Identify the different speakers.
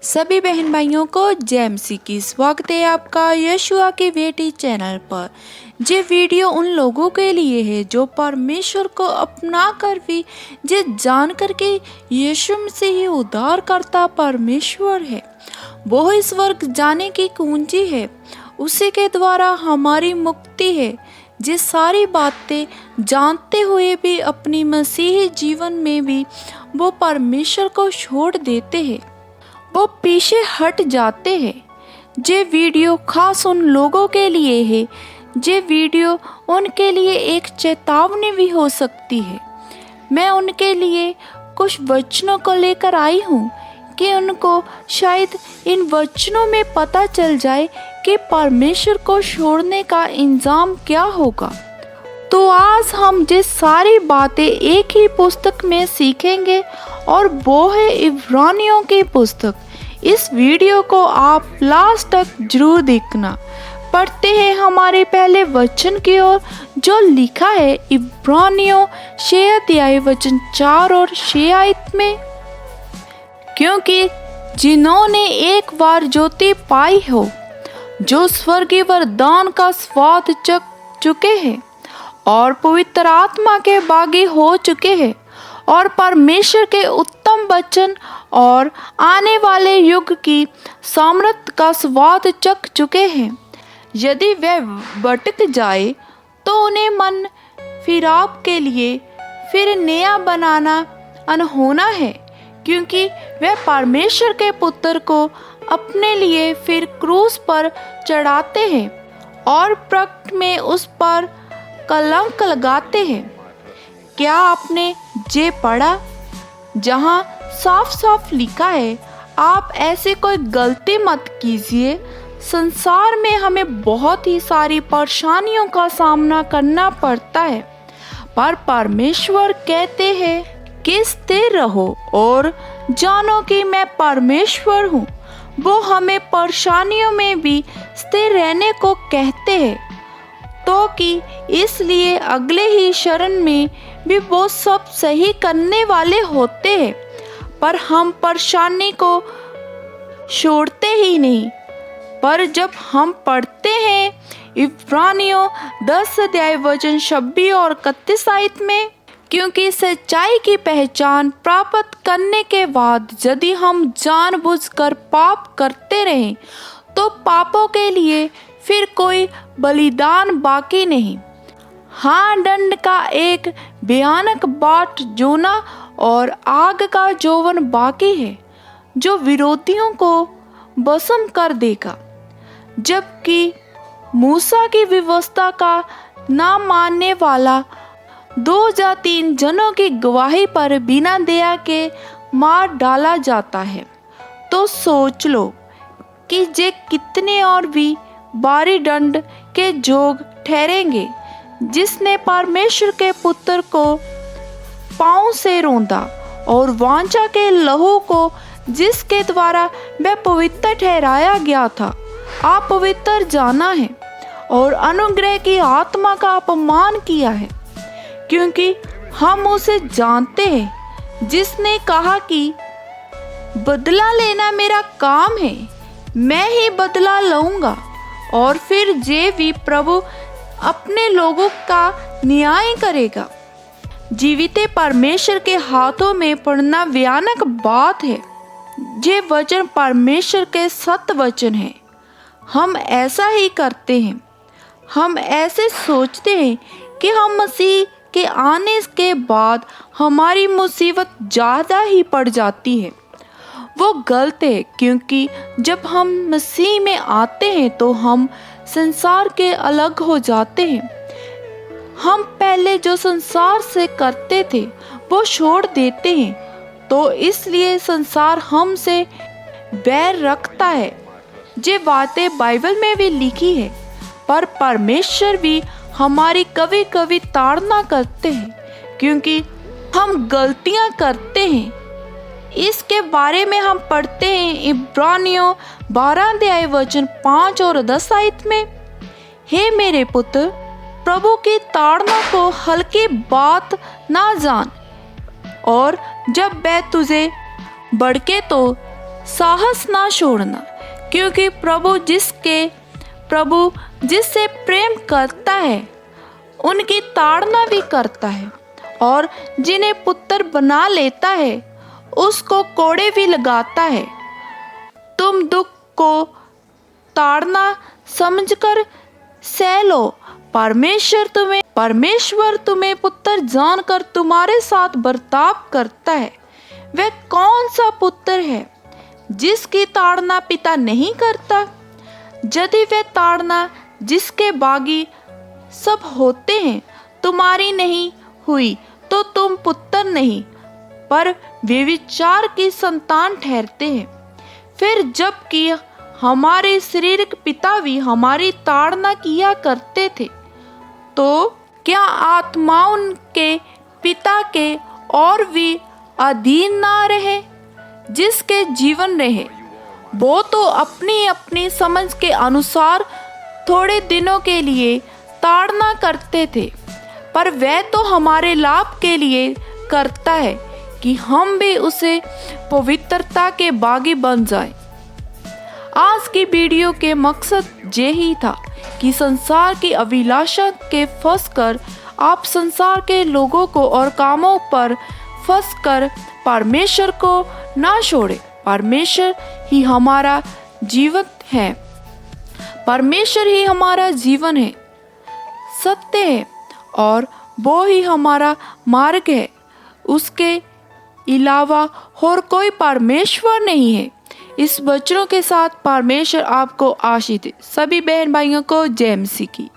Speaker 1: सभी बहन भाइयों को जय मसीह की स्वागत है आपका यशुआ की बेटी चैनल पर। ये वीडियो उन लोगों के लिए है जो परमेश्वर को अपना कर भी ये जान कर के यीशु मसीह ही उद्धार करता परमेश्वर है। वो इस वर्ग जाने की कुंजी है, उसी के द्वारा हमारी मुक्ति है। ये सारी बातें जानते हुए भी अपनी मसीही जीवन में भी वो परमेश्वर को छोड़ देते हैं, वो पीछे हट जाते हैं। ये वीडियो खास उन लोगों के लिए है। ये वीडियो उनके लिए एक चेतावनी भी हो सकती है। मैं उनके लिए कुछ वचनों को लेकर आई हूँ कि उनको शायद इन वचनों में पता चल जाए कि परमेश्वर को छोड़ने का इंजाम क्या होगा। तो आज हम ये सारी बातें एक ही पुस्तक में सीखेंगे और वो है इब्रानियों की पुस्तक। इस वीडियो को आप लास्ट तक जरूर देखना। पढ़ते हैं हमारे पहले वचन की ओर जो लिखा है इब्रानियों 6 अध्याय वचन 4 और 6 आयत में। क्योंकि जिन्होंने एक बार ज्योति पाई हो, जो स्वर्गीय वरदान का स्वाद चख चुके हैं और पवित्र आत्मा के बागी हो चुके हैं और परमेश्वर के उत्तम वचन और आने वाले युग की सामर्थ का स्वाद चख चुके हैं, यदि वह भटक जाए तो उन्हें मन फिराव के लिए फिर नया बनाना अनहोना है। क्योंकि वह परमेश्वर के पुत्र को अपने लिए फिर क्रूस पर चढ़ाते हैं और प्रकट में उस पर कलंक लगाते हैं। क्या आपने ये पढ़ा जहाँ साफ साफ लिखा है, आप ऐसे कोई गलती मत कीजिए। संसार में हमें बहुत ही सारी परेशानियों का सामना करना पड़ता है, पर परमेश्वर कहते हैं कि स्थिर रहो और जानो कि मैं परमेश्वर हूँ। वो हमें परेशानियों में भी स्थिर रहने को कहते हैं, तो कि इसलिए अगले ही शरण में भी वो सब सही करने वाले होते हैं। पर हम परेशानी को छोड़ते ही नहीं। पर जब हम पढ़ते हैं इब्रानियों 10 अध्याय वचन 26 और 31 आयत में, क्योंकि सच्चाई की पहचान प्राप्त करने के बाद यदि हम जानबूझकर पाप करते रहें तो पापों के लिए फिर कोई बलिदान बाकी नहीं। हाँ, दंड का एक भयानक बाट जोना और आग का जोवन बाकी है जो विरोधियों को भस्म कर देगा। जबकि मूसा की व्यवस्था का ना मानने वाला 2 या 3 जनों की गवाही पर बिना दया के मार डाला जाता है। तो सोच लो कि जे कितने और भी भारी दंड के जोग ठहरेंगे जिसने परमेश्वर के पुत्र को पांव से रौंदा और वांछा के लहू को जिसके द्वारा वह पवित्र ठहराया गया था आप पवित्र जाना है और अनुग्रह की आत्मा का अपमान किया है। क्योंकि हम उसे जानते हैं जिसने कहा कि बदला लेना मेरा काम है, मैं ही बदला लूंगा। और फिर जे भी प्रभु अपने लोगों का न्याय करेगा। जीवित परमेश्वर के हाथों में पड़ना भयानक बात है। ये वचन परमेश्वर के सत्य वचन है। हम ऐसा ही करते हैं। हम ऐसे सोचते हैं कि हम मसीह के आने के बाद हमारी मुसीबत ज़्यादा ही पड़ जाती है। वो गलत है, क्योंकि जब हम मसीह में आते हैं तो हम संसार के अलग हो जाते हैं। हम पहले जो संसार से करते थे वो छोड़ देते हैं, तो इसलिए संसार हमसे बैर रखता है। ये बातें बाइबल में भी लिखी है, पर परमेश्वर भी हमारी कभी कभी ताड़ना करते हैं क्योंकि हम गलतियां करते हैं। इसके बारे में हम पढ़ते हैं इब्रानियों 12 अध्याय वचन 5 और 10 आयत में। हे मेरे पुत्र, प्रभु की ताड़ना को हल्की बात ना जान, और जब वह तुझे भड़के तो साहस ना छोड़ना, क्योंकि प्रभु जिससे प्रेम करता है उनकी ताड़ना भी करता है, और जिन्हें पुत्र बना लेता है उसको कोड़े भी लगाता है। तुम दुख को ताड़ना समझकर सह लो। परमेश्वर तुम्हें पुत्र जानकर तुम्हारे साथ बर्ताव करता है। वह कौन सा पुत्र है जिसकी ताड़ना पिता नहीं करता? यदि वह ताड़ना जिसके बागी सब होते हैं तुम्हारी नहीं हुई, तो तुम पुत्र नहीं पर व्यभिचार की संतान ठहरते हैं। फिर जबकि हमारे शारीरिक पिता भी हमारी ताड़ना किया करते थे, तो क्या आत्माओं के पिता के और भी अधीन ना रहे जिसके जीवन रहे? वो तो अपनी अपनी समझ के अनुसार थोड़े दिनों के लिए ताड़ना करते थे, पर वह तो हमारे लाभ के लिए करता है कि हम भी उसे पवित्रता के बागी बन जाएं। आज की वीडियो के मकसद यही था कि संसार की अभिलाषा के फंसकर आप संसार के लोगों को और कामों पर फंसकर परमेश्वर को ना छोड़े। परमेश्वर ही हमारा जीवन है, परमेश्वर ही हमारा जीवन है, सत्य है, और वो ही हमारा मार्ग है। उसके अलावा और कोई परमेश्वर नहीं है। इस वचनों के साथ परमेश्वर आपको आशीष दे। सभी बहन भाइयों को जय मसीह की।